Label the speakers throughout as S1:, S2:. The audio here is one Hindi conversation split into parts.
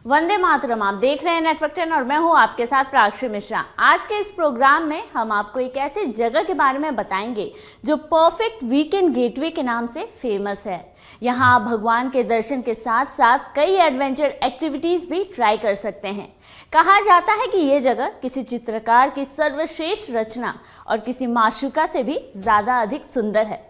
S1: वंदे मातरम। आप देख रहे हैं नेटवर्क 10 और मैं हूं आपके साथ प्राक्षी मिश्रा। आज के इस प्रोग्राम में हम आपको एक ऐसे जगह के बारे में बताएंगे जो परफेक्ट वीकेंड गेटवे के नाम से फेमस है। यहां आप भगवान के दर्शन के साथ साथ कई एडवेंचर एक्टिविटीज भी ट्राई कर सकते हैं। कहा जाता है कि ये जगह किसी चित्रकार की सर्वश्रेष्ठ रचना और किसी माशूका से भी ज्यादा अधिक सुंदर है।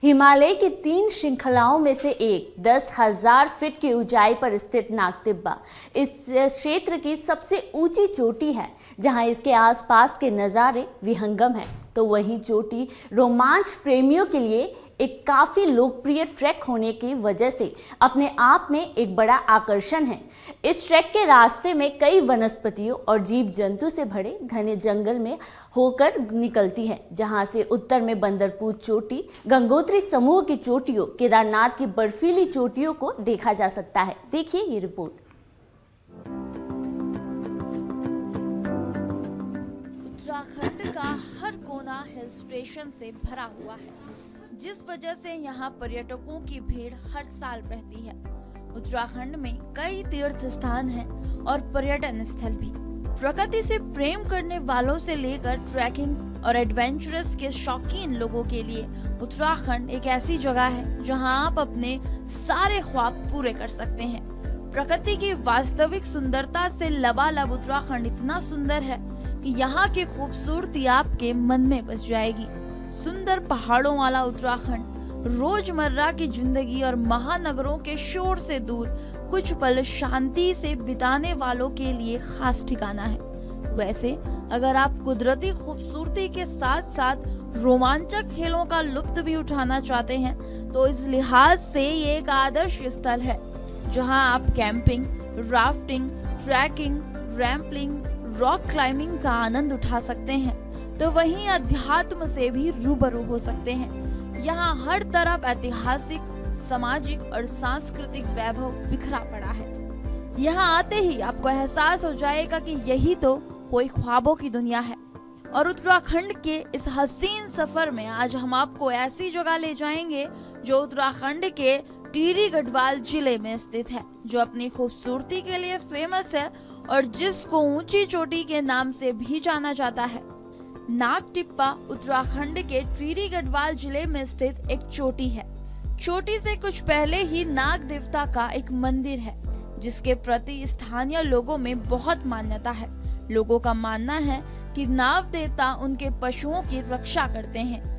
S1: हिमालय की 3 श्रृंखलाओं में से एक 10,000 फीट की ऊंचाई पर स्थित नागटिब्बा इस क्षेत्र की सबसे ऊंची चोटी है, जहां इसके आसपास के नज़ारे विहंगम हैं। तो वहीं चोटी रोमांच प्रेमियों के लिए एक काफ़ी लोकप्रिय ट्रैक होने की वजह से अपने आप में एक बड़ा आकर्षण है। इस ट्रैक के रास्ते में कई वनस्पतियों और जीव जंतु से भरे घने जंगल में होकर निकलती है, जहां से उत्तर में बंदरपूछ चोटी, गंगोत्री समूह की चोटियों, केदारनाथ की बर्फीली चोटियों को देखा जा सकता है। देखिए ये रिपोर्ट।
S2: उत्तराखंड का हर कोना हिल स्टेशन से भरा हुआ है, जिस वजह से यहाँ पर्यटकों की भीड़ हर साल रहती है। उत्तराखंड में कई तीर्थ स्थान हैं और पर्यटन स्थल भी। प्रकृति से प्रेम करने वालों से लेकर ट्रैकिंग और एडवेंचरस के शौकीन लोगों के लिए उत्तराखंड एक ऐसी जगह है जहां आप अपने सारे ख्वाब पूरे कर सकते हैं। प्रकृति की वास्तविक सुंदरता से लबालब उत्तराखंड इतना सुंदर है कि यहाँ की खूबसूरती आपके मन में बस जाएगी। सुंदर पहाड़ों वाला उत्तराखंड रोजमर्रा की जिंदगी और महानगरों के शोर से दूर कुछ पल शांति से बिताने वालों के लिए खास ठिकाना है। वैसे अगर आप कुदरती खूबसूरती के साथ साथ रोमांचक खेलों का लुत्फ भी उठाना चाहते हैं तो इस लिहाज से ये एक आदर्श स्थल है, जहां आप camping, rafting, trekking, rappelling, rock climbing का आनंद उठा सकते हैं, तो वहीं अध्यात्म से भी रूबरू हो सकते हैं। यहाँ हर तरफ ऐतिहासिक, सामाजिक और सांस्कृतिक वैभव बिखरा पड़ा है। यहाँ आते ही आपको एहसास हो जाएगा कि यही तो कोई ख्वाबों की दुनिया है। और उत्तराखंड के इस हसीन सफर में आज हम आपको ऐसी जगह ले जाएंगे जो उत्तराखंड के टिहरी गढ़वाल जिले में स्थित है, जो अपनी खूबसूरती के लिए फेमस है और जिसको ऊंची चोटी के नाम से भी जाना जाता है। नागटिब्बा उत्तराखंड के टिहरी गढ़वाल जिले में स्थित एक चोटी है। चोटी से कुछ पहले ही नाग देवता का एक मंदिर है, जिसके प्रति स्थानीय लोगों में बहुत मान्यता है। लोगों का मानना है कि नाग देवता उनके पशुओं की रक्षा करते हैं।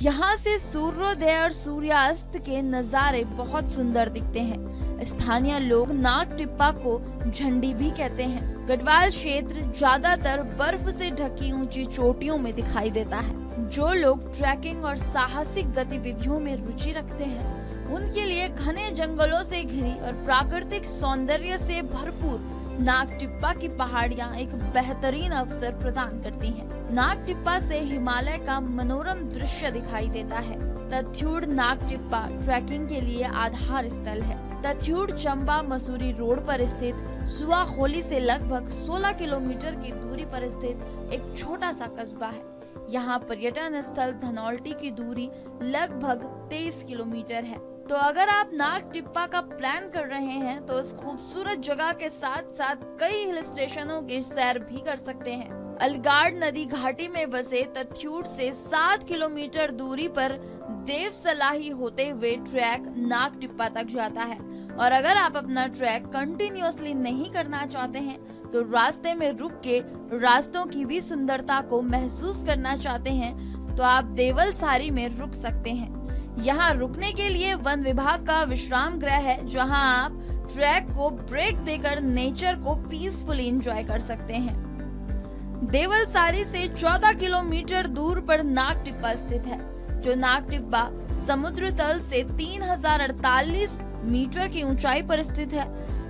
S2: यहाँ से सूर्योदय और सूर्यास्त के नजारे बहुत सुंदर दिखते हैं। स्थानीय लोग नागटिब्बा को झंडी भी कहते हैं। गढ़वाल क्षेत्र ज्यादातर बर्फ से ढकी ऊंची चोटियों में दिखाई देता है। जो लोग ट्रैकिंग और साहसिक गतिविधियों में रुचि रखते हैं, उनके लिए घने जंगलों से घिरी और प्राकृतिक सौंदर्य से भरपूर नागटिब्बा की पहाड़ियां एक बेहतरीन अवसर प्रदान करती हैं। नागटिब्बा से हिमालय का मनोरम दृश्य दिखाई देता है। तथ्यूड़ नागटिब्बा ट्रैकिंग के लिए आधार स्थल है। तथ्यूड़ चंबा मसूरी रोड पर स्थित सुआखोली से लगभग 16 किलोमीटर की दूरी पर स्थित एक छोटा सा कस्बा है। यहाँ पर्यटन स्थल धनौल्टी की दूरी लगभग 23 किलोमीटर है। तो अगर आप नागटिब्बा का प्लान कर रहे हैं तो इस खूबसूरत जगह के साथ साथ कई हिल स्टेशनों की सैर भी कर सकते हैं। अलगाड़ नदी घाटी में बसे तथ्यूड़ से 7 किलोमीटर दूरी पर देवसलाही होते हुए ट्रैक नागटिब्बा तक जाता है। और अगर आप अपना ट्रैक कंटिन्यूअसली नहीं करना चाहते हैं तो रास्ते में रुक के रास्तों की भी सुंदरता को महसूस करना चाहते हैं तो आप देवलसारी में रुक सकते हैं। यहाँ रुकने के लिए वन विभाग का विश्राम गृह है, जहाँ आप ट्रैक को ब्रेक देकर नेचर को पीसफुली एंजॉय कर सकते हैं। देवलसारी से 14 किलोमीटर दूर पर नागटिब्बा स्थित है, जो नागटिब्बा समुद्र तल से 3048 मीटर की ऊंचाई पर स्थित है।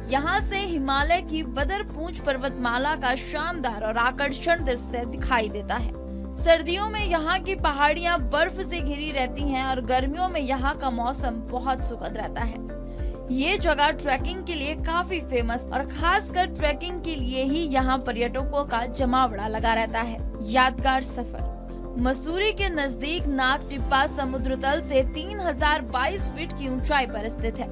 S2: यहाँ से हिमालय की बदरपूंछ पर्वतमाला का शानदार और आकर्षण दृश्य दिखाई देता है। सर्दियों में यहाँ की पहाड़ियाँ बर्फ से घिरी रहती हैं और गर्मियों में यहाँ का मौसम बहुत सुखद रहता है। ये जगह ट्रैकिंग के लिए काफी फेमस और खासकर ट्रैकिंग के लिए ही यहाँ पर्यटकों का जमावड़ा लगा रहता है। यादगार सफर। मसूरी के नजदीक नाग टिब्बा समुद्र तल से 3022 फीट की ऊंचाई पर स्थित है।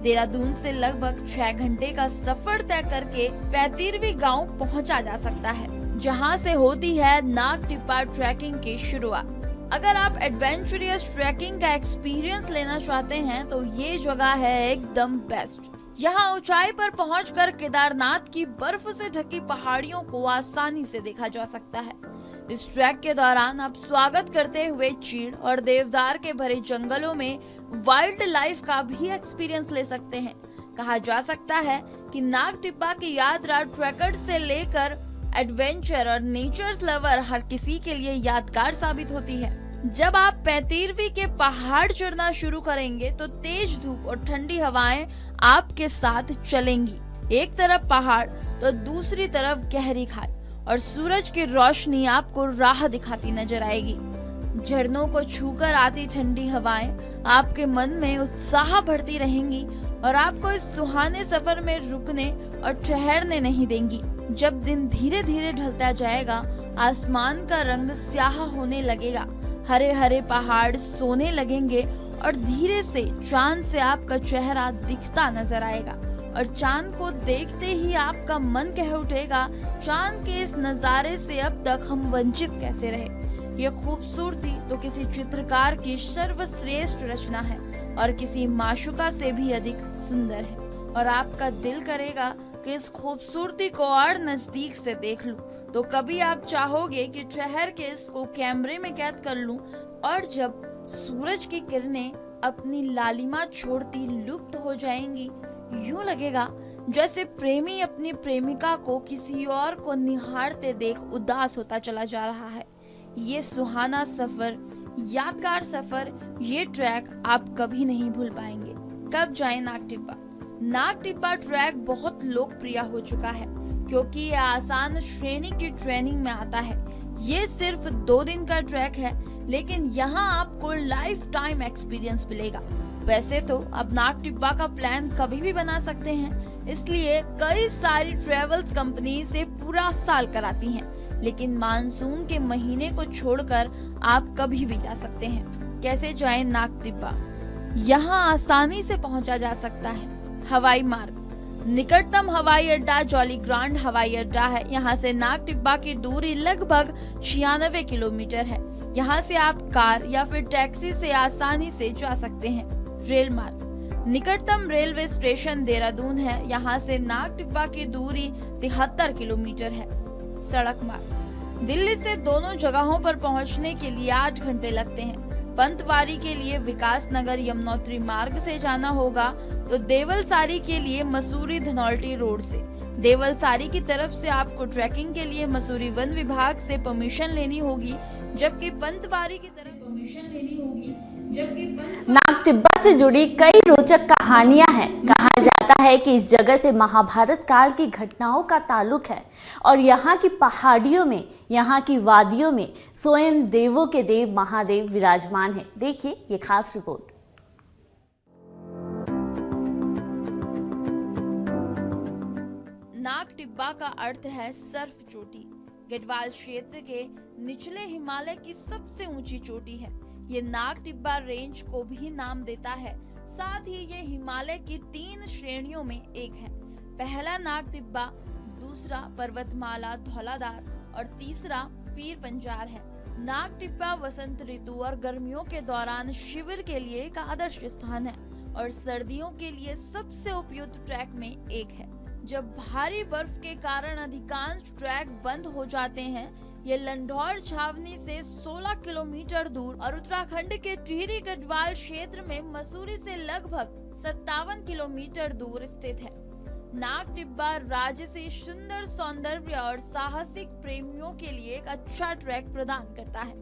S2: देहरादून से लगभग 6 घंटे का सफर तय करके 35वीं गांव पहुंचा जा सकता है, जहां से होती है नाग टिब्बा ट्रैकिंग की शुरुआत। अगर आप एडवेंचरस ट्रैकिंग का एक्सपीरियंस लेना चाहते हैं तो ये जगह है एकदम बेस्ट। यहाँ ऊंचाई पर पहुंचकर केदारनाथ की बर्फ से ढकी पहाड़ियों को आसानी से देखा जा सकता है। इस ट्रैक के दौरान आप स्वागत करते हुए चीड़ और देवदार के भरे जंगलों में वाइल्ड लाइफ का भी एक्सपीरियंस ले सकते हैं। कहा जा सकता है कि नाग टिब्बा की यात्रा ट्रैकर्स से लेकर एडवेंचर और नेचर्स लवर हर किसी के लिए यादगार साबित होती है। जब आप 35वीं के पहाड़ चढ़ना शुरू करेंगे तो तेज धूप और ठंडी हवाएं आपके साथ चलेंगी। एक तरफ पहाड़ तो दूसरी तरफ गहरी खाई और सूरज की रोशनी आपको राह दिखाती नजर आएगी। झरनों को छूकर आती ठंडी हवाएं आपके मन में उत्साह भरती रहेंगी और आपको इस सुहाने सफर में रुकने और ठहरने नहीं देंगी। जब दिन धीरे धीरे ढलता जाएगा, आसमान का रंग स्याह होने लगेगा, हरे हरे पहाड़ सोने लगेंगे और धीरे से चांद से आपका चेहरा दिखता नजर आएगा और चांद को देखते ही आपका मन कह उठेगा, चांद के इस नजारे से अब तक हम वंचित कैसे रहे। ये खूबसूरती तो किसी चित्रकार की सर्वश्रेष्ठ रचना है और किसी माशुका से भी अधिक सुंदर है और आपका दिल करेगा कि इस खूबसूरती को और नजदीक से देख लूं। तो कभी आप चाहोगे कि ठहर के इसको कैमरे में कैद कर लूं और जब सूरज की किरणें अपनी लालिमा छोड़ती लुप्त हो जाएंगी, यूं लगेगा जैसे प्रेमी अपनी प्रेमिका को किसी और को निहारते देख उदास होता चला जा रहा है। ये सुहाना सफर, यादगार सफर, ये ट्रैक आप कभी नहीं भूल पाएंगे। कब जाएं नाग टिब्बा? नाग टिब्बा ट्रैक बहुत लोकप्रिय हो चुका है क्योंकि ये आसान श्रेणी की ट्रेनिंग में आता है। ये सिर्फ 2 दिन का ट्रैक है, लेकिन यहाँ आपको लाइफ टाइम एक्सपीरियंस मिलेगा। वैसे तो आप नाग टिब्बा का प्लान कभी भी बना सकते हैं, इसलिए कई सारी ट्रेवल्स कंपनी इसे पूरा साल कराती हैं, लेकिन मानसून के महीने को छोड़कर आप कभी भी जा सकते हैं। कैसे जाएं नाग टिब्बा? यहाँ आसानी से पहुंचा जा सकता है। हवाई मार्ग। निकटतम हवाई अड्डा जॉली ग्रांट हवाई अड्डा है। यहाँ से नाग टिब्बा की दूरी लगभग 96 किलोमीटर है। यहाँ से आप कार या फिर टैक्सी से आसानी से जा सकते हैं। रेल मार्ग। निकटतम रेलवे स्टेशन देहरादून है। यहाँ से नाग टिब्बा की दूरी 73 किलोमीटर है। सड़क मार्ग। दिल्ली से दोनों जगहों पर पहुँचने के लिए 8 घंटे लगते हैं। पंतवारी के लिए विकास नगर यमुनोत्री मार्ग से जाना होगा तो देवलसारी के लिए मसूरी धनौल्टी रोड से। देवलसारी की तरफ से आपको ट्रैकिंग के लिए मसूरी वन विभाग से परमिशन लेनी होगी, जबकि पंतवारी की तरफ परमिशन लेनी होगी।
S1: नाग टिब्बा से जुड़ी कई रोचक कहानियां हैं। कहा जाता है कि इस जगह से महाभारत काल की घटनाओं का ताल्लुक है और यहाँ की पहाड़ियों में, यहाँ की वादियों में स्वयं देवों के देव महादेव विराजमान हैं। देखिए ये खास रिपोर्ट।
S2: नाग टिब्बा का अर्थ है सर्फ चोटी। गढ़वाल क्षेत्र के निचले हिमालय की सबसे ऊंची चोटी है। ये नाग टिब्बा रेंज को भी नाम देता है। साथ ही ये हिमालय की 3 श्रेणियों में एक है। पहला नाग टिब्बा, दूसरा पर्वतमाला धौलाधार और तीसरा पीर पंजार है। नाग टिब्बा वसंत ऋतु और गर्मियों के दौरान शिविर के लिए एक आदर्श स्थान है और सर्दियों के लिए सबसे उपयुक्त ट्रैक में एक है। जब भारी बर्फ के कारण अधिकांश ट्रैक बंद हो जाते हैं, ये लंढौर छावनी से 16 किलोमीटर दूर और उत्तराखंड के टिहरी गढ़वाल क्षेत्र में मसूरी से लगभग 57 किलोमीटर दूर स्थित है। नाग टिब्बा राज्य से सुंदर सौंदर्य और साहसिक प्रेमियों के लिए एक अच्छा ट्रैक प्रदान करता है।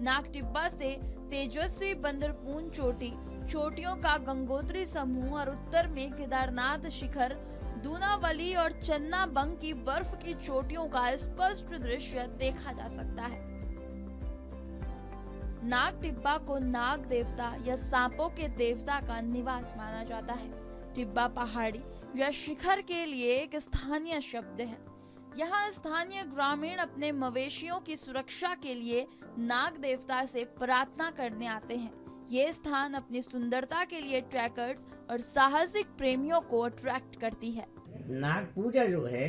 S2: नाग टिब्बा से तेजस्वी बंदरपून चोटी, चोटियों का गंगोत्री समूह और उत्तर में केदारनाथ शिखर, दूनावली और चन्ना बंग की बर्फ की चोटियों का स्पष्ट दृश्य देखा जा सकता है। नाग टिब्बा को नाग देवता या सांपों के देवता का निवास माना जाता है। टिब्बा पहाड़ी या शिखर के लिए एक स्थानीय शब्द है। यहाँ स्थानीय ग्रामीण अपने मवेशियों की सुरक्षा के लिए नाग देवता से प्रार्थना करने आते हैं। ये स्थान अपनी सुंदरता के लिए ट्रैकर्स और साहसिक प्रेमियों को अट्रैक्ट करती है।
S3: नाग पूजा जो है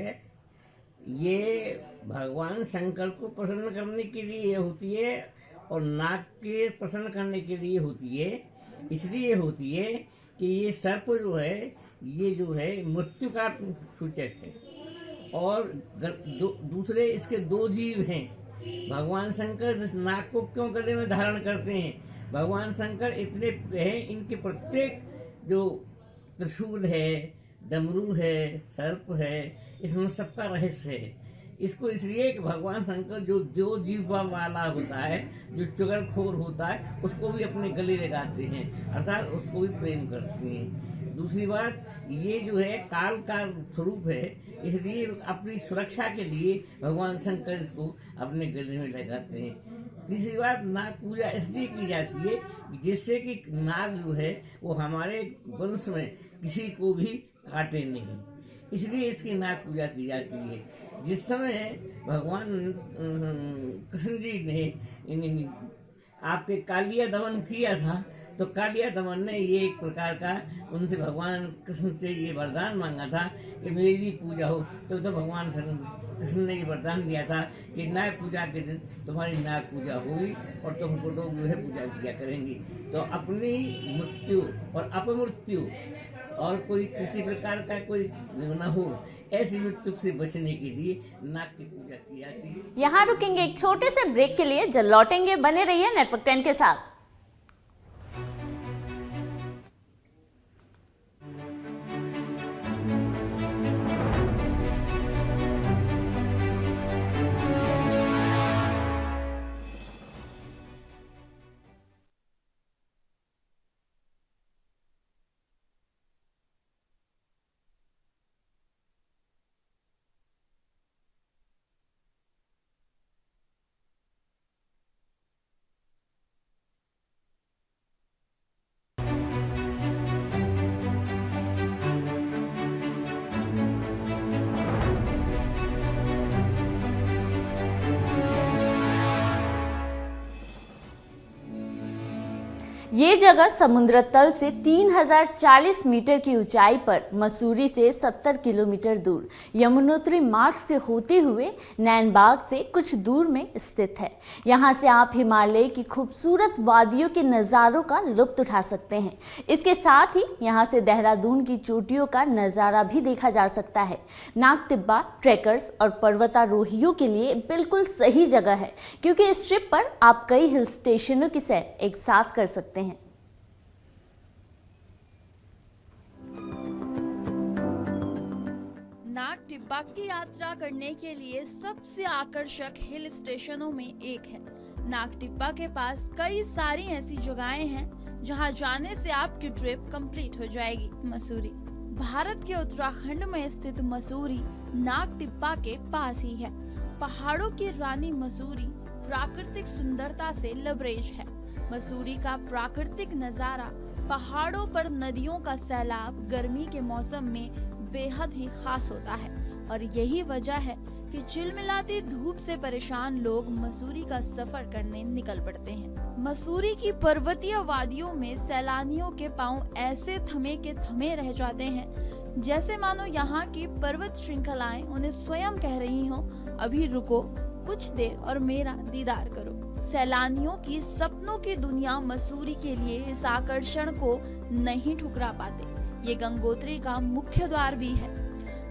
S3: ये भगवान शंकर को प्रसन्न करने के लिए होती है और नाग के प्रसन्न करने के लिए होती है। इसलिए होती है कि ये सर्प जो है ये जो है मृत्यु का सूचक है और दूसरे इसके दो जीव हैं। भगवान शंकर इस नाग को क्यों गले में धारण करते हैं? भगवान शंकर इतने हैं, इनके प्रत्येक जो त्रिशूल है, डमरू है, सर्प है, इसमें सबका रहस्य है। इसको इसलिए कि भगवान शंकर जो दो जीवा वाला होता है, जो चुगलखोर होता है, उसको भी अपने गले लगाते हैं, अर्थात उसको भी प्रेम करते हैं। दूसरी बात, ये जो है काल का स्वरूप है, इसलिए अपनी सुरक्षा के लिए भगवान शंकर इसको अपने गले में लगाते हैं। तीसरी बात, नाग पूजा इसलिए की जाती है जिससे कि नाग जो है वो हमारे वंश में किसी को भी काटे नहीं, इसलिए इसकी नाग पूजा की जाती है। जिस समय भगवान कृष्ण जी ने आपके कालिया दमन किया था, तो कालिया दमन ने ये एक प्रकार का उनसे भगवान कृष्ण से ये वरदान मांगा था कि मेरी पूजा हो। तो भगवान कृष्ण ने ये वरदान दिया था कि नाग पूजा के दिन तुम्हारी नाग पूजा होगी और तुमको लोग जो है पूजा किया करेंगे। तो अपनी मृत्यु और अपमृत्यु और कोई किसी प्रकार का कोई न हो, ऐसी मृत्यु से बचने के लिए नाग की पूजा की जाती है।
S1: यहाँ रुकेंगे एक छोटे से ब्रेक के लिए, जब लौटेंगे बने रहिए नेटवर्क 10 के साथ। ये जगह समुद्र तल से 3040 मीटर की ऊंचाई पर मसूरी से 70 किलोमीटर दूर यमुनोत्री मार्ग से होते हुए नैनबाग से कुछ दूर में स्थित है। यहाँ से आप हिमालय की खूबसूरत वादियों के नज़ारों का लुत्फ उठा सकते हैं। इसके साथ ही यहाँ से देहरादून की चोटियों का नज़ारा भी देखा जा सकता है। नाग टिब्बा ट्रैकर्स और पर्वतारोहियों के लिए बिल्कुल सही जगह है, क्योंकि इस ट्रिप पर आप कई हिल स्टेशनों की सैर एक साथ कर सकते हैं।
S2: नाग टिब्बा की यात्रा करने के लिए सबसे आकर्षक हिल स्टेशनों में एक है। नाग टिब्बा के पास कई सारी ऐसी जगहें हैं जहां जाने से आपकी ट्रिप कंप्लीट हो जाएगी। मसूरी भारत के उत्तराखंड में स्थित मसूरी नाग टिब्बा के पास ही है। पहाड़ों की रानी मसूरी प्राकृतिक सुंदरता से लबरेज है। मसूरी का प्राकृतिक नजारा, पहाड़ों पर नदियों का सैलाब गर्मी के मौसम में बेहद ही खास होता है और यही वजह है कि चिलमिलाती धूप से परेशान लोग मसूरी का सफर करने निकल पड़ते हैं। मसूरी की पर्वतीय वादियों में सैलानियों के पांव ऐसे थमे के थमे रह जाते हैं जैसे मानो यहाँ की पर्वत श्रृंखलाएं उन्हें स्वयं कह रही हों, अभी रुको कुछ देर और मेरा दीदार करो। सैलानियों की सपनों की दुनिया मसूरी के लिए इस आकर्षण को नहीं ठुकरा पाते। ये गंगोत्री का मुख्य द्वार भी है।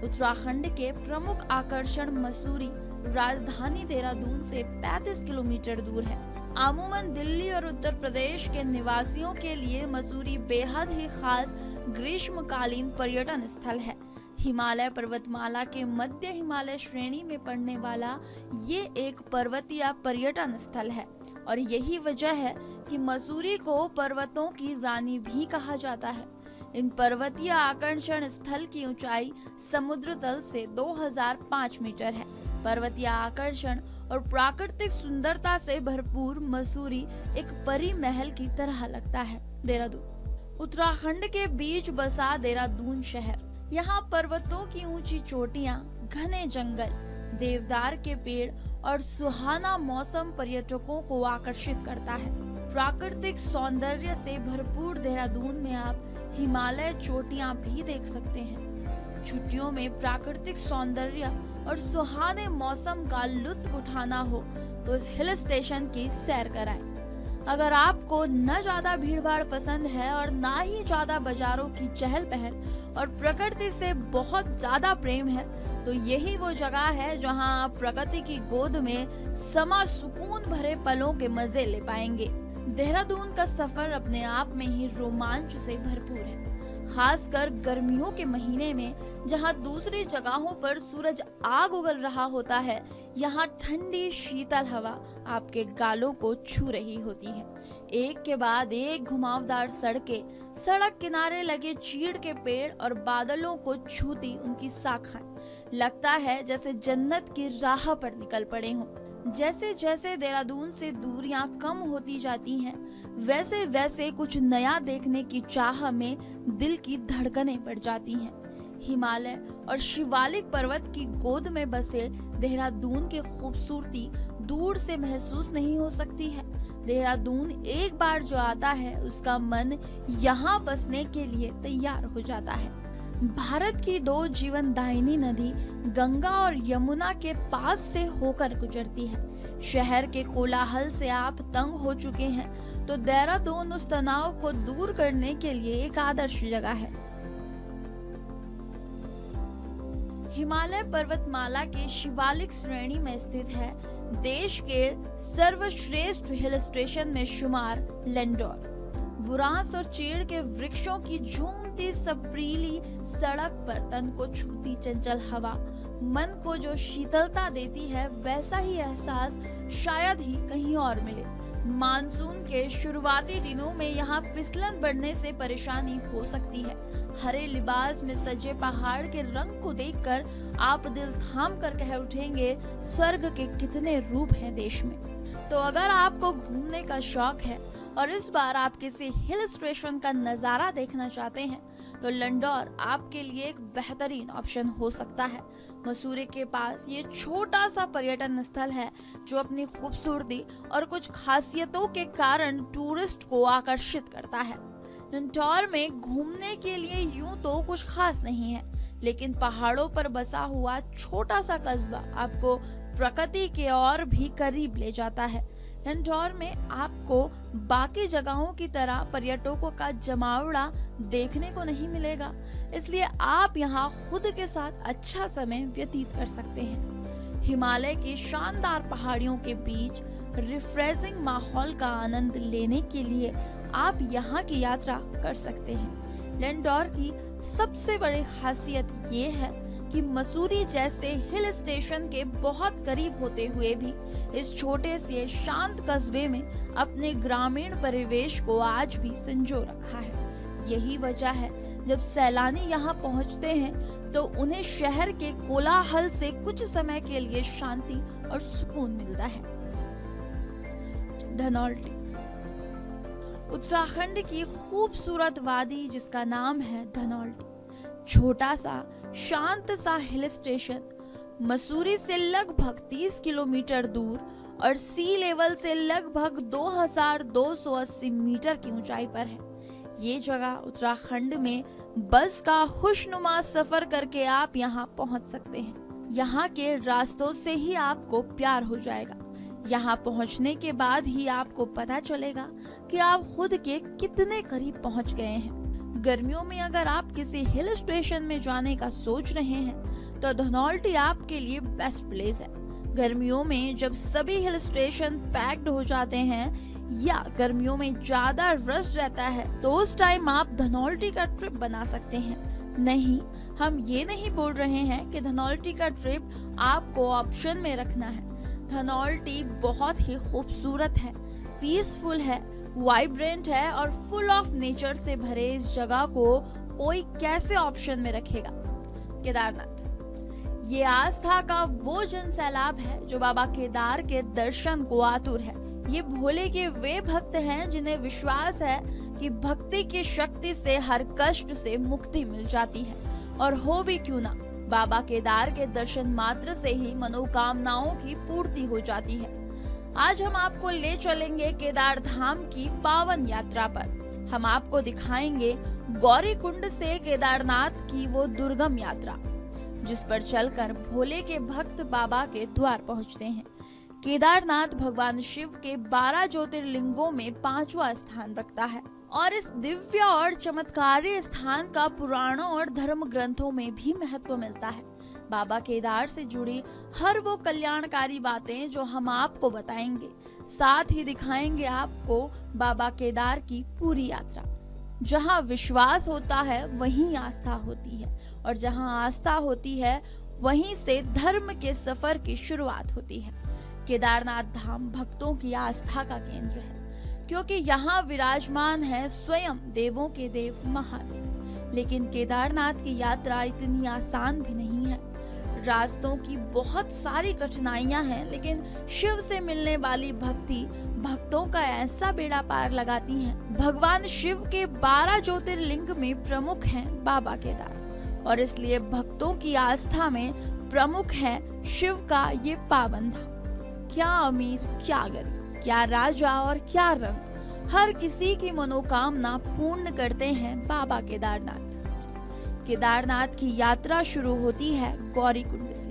S2: उत्तराखंड के प्रमुख आकर्षण मसूरी राजधानी देहरादून से 35 किलोमीटर दूर है। अमूमन दिल्ली और उत्तर प्रदेश के निवासियों के लिए मसूरी बेहद ही खास ग्रीष्मकालीन पर्यटन स्थल है। हिमालय पर्वतमाला के मध्य हिमालय श्रेणी में पड़ने वाला ये एक पर्वतीय पर्यटन स्थल है और यही वजह है कि मसूरी को पर्वतों की रानी भी कहा जाता है। इन पर्वतीय आकर्षण स्थल की ऊंचाई समुद्र तल से 2005 मीटर है। पर्वतीय आकर्षण और प्राकृतिक सुंदरता से भरपूर मसूरी एक परी महल की तरह लगता है। देहरादून उत्तराखंड के बीच बसा देहरादून शहर। यहाँ पर्वतों की ऊंची चोटियां, घने जंगल, देवदार के पेड़ और सुहाना मौसम पर्यटकों को आकर्षित करता है। प्राकृतिक सौंदर्य से भरपूर देहरादून में आप हिमालय चोटियां भी देख सकते हैं। छुट्टियों में प्राकृतिक सौंदर्य और सुहाने मौसम का लुत्फ उठाना हो तो इस हिल स्टेशन की सैर कराएं। अगर आपको न ज्यादा भीड़भाड़ पसंद है और ना ही ज्यादा बाजारों की चहल पहल और प्रकृति से बहुत ज्यादा प्रेम है, तो यही वो जगह है जहां आप प्रकृति की गोद में समा सुकून भरे पलों के मजे ले पाएंगे। देहरादून का सफर अपने आप में ही रोमांच से भरपूर है, खासकर गर्मियों के महीने में जहां दूसरी जगहों पर सूरज आग उगल रहा होता है, यहाँ ठंडी शीतल हवा आपके गालों को छू रही होती है। एक के बाद एक घुमावदार सड़कें, सड़क किनारे लगे चीड़ के पेड़ और बादलों को छूती उनकी शाखाएं, लगता है जैसे जन्नत की राह पर निकल पड़े हों। जैसे जैसे देहरादून से दूरियां कम होती जाती हैं, वैसे वैसे कुछ नया देखने की चाह में दिल की धड़कनें बढ़ जाती हैं। हिमालय और शिवालिक पर्वत की गोद में बसे देहरादून की खूबसूरती दूर से महसूस नहीं हो सकती है। देहरादून एक बार जो आता है, उसका मन यहाँ बसने के लिए तैयार हो जाता है। भारत की दो जीवनदायिनी नदी गंगा और यमुना के पास से होकर गुजरती है। शहर के कोलाहल से आप तंग हो चुके हैं तो देहरादून उस तनाव को दूर करने के लिए एक आदर्श जगह है। हिमालय पर्वतमाला के शिवालिक श्रेणी में स्थित है देश के सर्वश्रेष्ठ हिल स्टेशन में शुमार लैंडोर। बुरांस और चीड़ के वृक्षों की झूमती सप्रीली सड़क पर तन को छूती चंचल हवा मन को जो शीतलता देती है, वैसा ही एहसास शायद ही कहीं और मिले। मानसून के शुरुआती दिनों में यहाँ फिसलन बढ़ने से परेशानी हो सकती है। हरे लिबास में सजे पहाड़ के रंग को देखकर आप दिल थाम कर कह उठेंगे, स्वर्ग के कितने रूप हैं देश में। तो अगर आपको घूमने का शौक है और इस बार आप किसी हिल स्टेशन का नजारा देखना चाहते हैं, तो लैंडोर आपके लिए एक बेहतरीन ऑप्शन हो सकता है। मसूरी के पास ये छोटा सा पर्यटन स्थल है जो अपनी खूबसूरती और कुछ खासियतों के कारण टूरिस्ट को आकर्षित करता है। लैंडोर में घूमने के लिए यूं तो कुछ खास नहीं है, लेकिन पहाड़ों पर बसा हुआ छोटा सा कस्बा आपको प्रकृति के और भी करीब ले जाता है। लैंडोर में आपको बाकी जगहों की तरह पर्यटकों का जमावड़ा देखने को नहीं मिलेगा, इसलिए आप यहाँ खुद के साथ अच्छा समय व्यतीत कर सकते हैं। हिमालय की शानदार पहाड़ियों के बीच रिफ्रेशिंग माहौल का आनंद लेने के लिए आप यहाँ की यात्रा कर सकते हैं। लैंडोर की सबसे बड़ी खासियत ये है कि मसूरी जैसे हिल स्टेशन के बहुत करीब होते हुए भी इस छोटे से शांत कस्बे में अपने ग्रामीण परिवेश को आज भी संजो रखा है। यही वजह है जब सैलानी यहाँ पहुँचते हैं तो उन्हें शहर के कोलाहल से कुछ समय के लिए शांति और सुकून मिलता है। धनौल्टी उत्तराखंड की खूबसूरत वादी जिसका नाम है धनौल्टी, छोटा सा शांत सा हिल स्टेशन मसूरी से लगभग 30 किलोमीटर दूर और सी लेवल से लगभग 2280 मीटर की ऊंचाई पर है। ये जगह उत्तराखंड में बस का खुशनुमा सफर करके आप यहाँ पहुँच सकते हैं। यहाँ के रास्तों से ही आपको प्यार हो जाएगा। यहाँ पहुँचने के बाद ही आपको पता चलेगा कि आप खुद के कितने करीब पहुँच गए हैं। गर्मियों में अगर आप किसी हिल स्टेशन में जाने का सोच रहे हैं तो धनौल्टी आपके लिए बेस्ट प्लेस है। गर्मियों में जब सभी हिल स्टेशन पैक्ड हो जाते हैं या गर्मियों में ज्यादा रश रहता है, तो उस टाइम आप धनौल्टी का ट्रिप बना सकते हैं। नहीं, हम ये नहीं बोल रहे हैं कि धनौल्टी का ट्रिप आपको ऑप्शन में रखना है। धनौल्टी बहुत ही खूबसूरत है, पीसफुल है, वाइब्रेंट है और फुल ऑफ नेचर से भरे इस जगह को कोई कैसे ऑप्शन में रखेगा। केदारनाथ ये आस्था का वो जन सैलाब है जो बाबा केदार के दर्शन को आतुर है। ये भोले के वे भक्त हैं जिन्हें विश्वास है कि भक्ति की शक्ति से हर कष्ट से मुक्ति मिल जाती है, और हो भी क्यों ना, बाबा केदार के दर्शन मात्र से ही मनोकामनाओं की पूर्ति हो जाती है। आज हम आपको ले चलेंगे केदार धाम की पावन यात्रा पर। हम आपको दिखाएंगे गौरीकुंड से केदारनाथ की वो दुर्गम यात्रा, जिस पर चलकर भोले के भक्त बाबा के द्वार पहुंचते हैं। केदारनाथ भगवान शिव के 12 ज्योतिर्लिंगों में 5वां स्थान रखता है और इस दिव्य और चमत्कारी स्थान का पुराणों और धर्म ग्रंथों में भी महत्व मिलता है। बाबा केदार से जुड़ी हर वो कल्याणकारी बातें जो हम आपको बताएंगे, साथ ही दिखाएंगे आपको बाबा केदार की पूरी यात्रा। जहां विश्वास होता है वहीं आस्था होती है, और जहां आस्था होती है वहीं से धर्म के सफर की शुरुआत होती है। केदारनाथ धाम भक्तों की आस्था का केंद्र है, क्योंकि यहाँ विराजमान है स्वयं देवों के देव महादेव। लेकिन केदारनाथ की यात्रा इतनी आसान भी नहीं है। रास्तों की बहुत सारी कठिनाइयां हैं, लेकिन शिव से मिलने वाली भक्ति भक्तों का ऐसा बेड़ा पार लगाती है। भगवान शिव के 12 ज्योतिर्लिंग में प्रमुख हैं बाबा केदार, और इसलिए भक्तों की आस्था में प्रमुख है शिव का ये पावन धाम। क्या अमीर, क्या गरीब, क्या राजा और क्या रंग, हर किसी की मनोकामना पूर्ण करते हैं बाबा केदारनाथ। केदारनाथ की यात्रा शुरू होती है गौरीकुंड से।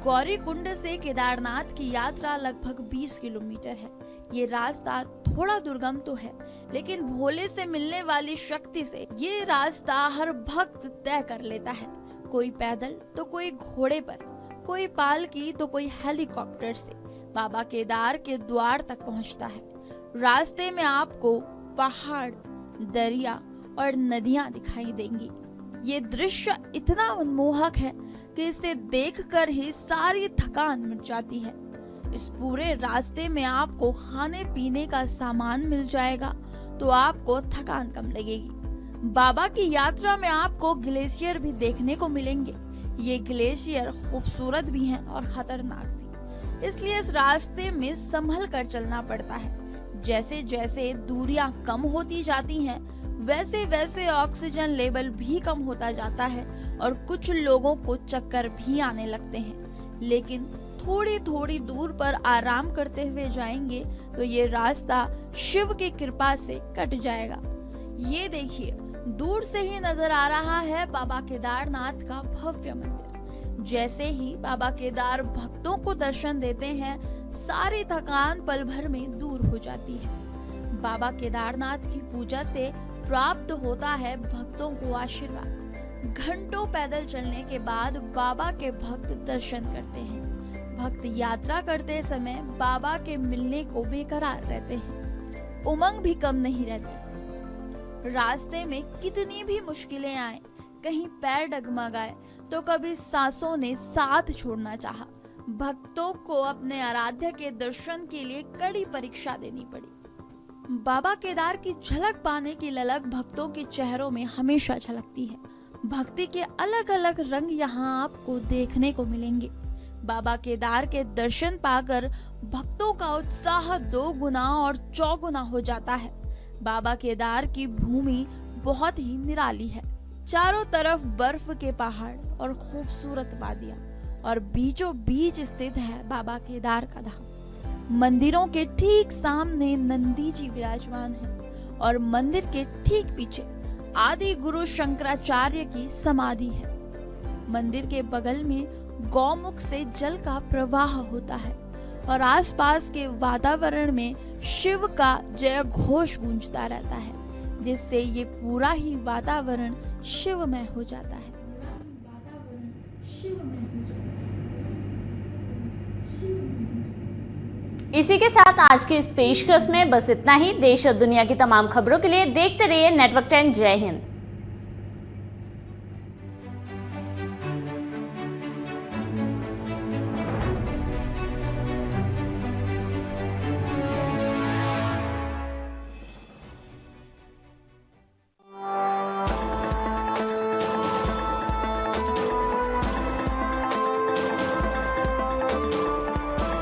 S2: गौरीकुंड से केदारनाथ की यात्रा लगभग 20 किलोमीटर है। ये रास्ता थोड़ा दुर्गम तो है, लेकिन भोले से मिलने वाली शक्ति से ये रास्ता हर भक्त तय कर लेता है। कोई पैदल तो कोई घोड़े पर, कोई पालकी तो कोई हेलीकॉप्टर से बाबा केदार के द्वार तक पहुंचता है। रास्ते में आपको पहाड़, दरिया और नदियां दिखाई देंगी। ये दृश्य इतना मनमोहक है कि इसे देखकर ही सारी थकान मिट जाती है। इस पूरे रास्ते में आपको खाने पीने का सामान मिल जाएगा, तो आपको थकान कम लगेगी। बाबा की यात्रा में आपको ग्लेशियर भी देखने को मिलेंगे। ये ग्लेशियर खूबसूरत भी हैं और खतरनाक भी, इसलिए इस रास्ते में संभल कर चलना पड़ता है। जैसे जैसे दूरियां कम होती जाती हैं, वैसे वैसे ऑक्सीजन लेवल भी कम होता जाता है और कुछ लोगों को चक्कर भी आने लगते हैं। लेकिन थोड़ी थोड़ी दूर पर आराम करते हुए जाएंगे तो ये रास्ता शिव की कृपा से कट जाएगा। ये देखिए, दूर से ही नजर आ रहा है बाबा केदारनाथ का भव्य मंदिर। जैसे ही बाबा केदार भक्तों को दर्शन देते हैं, सारी थकान पल भर में दूर हो जाती है। बाबा केदारनाथ की पूजा से प्राप्त होता है भक्तों को आशीर्वाद। घंटों पैदल चलने के बाद बाबा के भक्त दर्शन करते हैं। भक्त यात्रा करते समय बाबा के मिलने को बेकरार रहते हैं, उमंग भी कम नहीं रहती। रास्ते में कितनी भी मुश्किलें आए, कहीं पैर डगमगाए तो कभी सांसों ने साथ छोड़ना चाहा। भक्तों को अपने आराध्य के दर्शन के लिए कड़ी परीक्षा देनी पड़ी। बाबा केदार की झलक पाने की ललक भक्तों के चेहरों में हमेशा झलकती है। भक्ति के अलग अलग रंग यहाँ आपको देखने को मिलेंगे। बाबा केदार के दर्शन पाकर भक्तों का उत्साह 2 गुना और 4 गुना हो जाता है। बाबा केदार की भूमि बहुत ही निराली है। चारों तरफ बर्फ के पहाड़ और खूबसूरत वादियां, और बीचों बीच स्थित है बाबा केदार का धाम। मंदिरों के ठीक सामने नंदी जी विराजमान हैं, और मंदिर के ठीक पीछे आदि गुरु शंकराचार्य की समाधि है। मंदिर के बगल में गौमुख से जल का प्रवाह होता है, और आसपास के वातावरण में शिव का जय घोष गूंजता रहता है, जिससे ये पूरा ही वातावरण शिवमय हो जाता है।
S1: इसी के साथ आज की इस पेशकश में बस इतना ही। देश और दुनिया की तमाम खबरों के लिए देखते रहिए नेटवर्क 10। जय हिंद।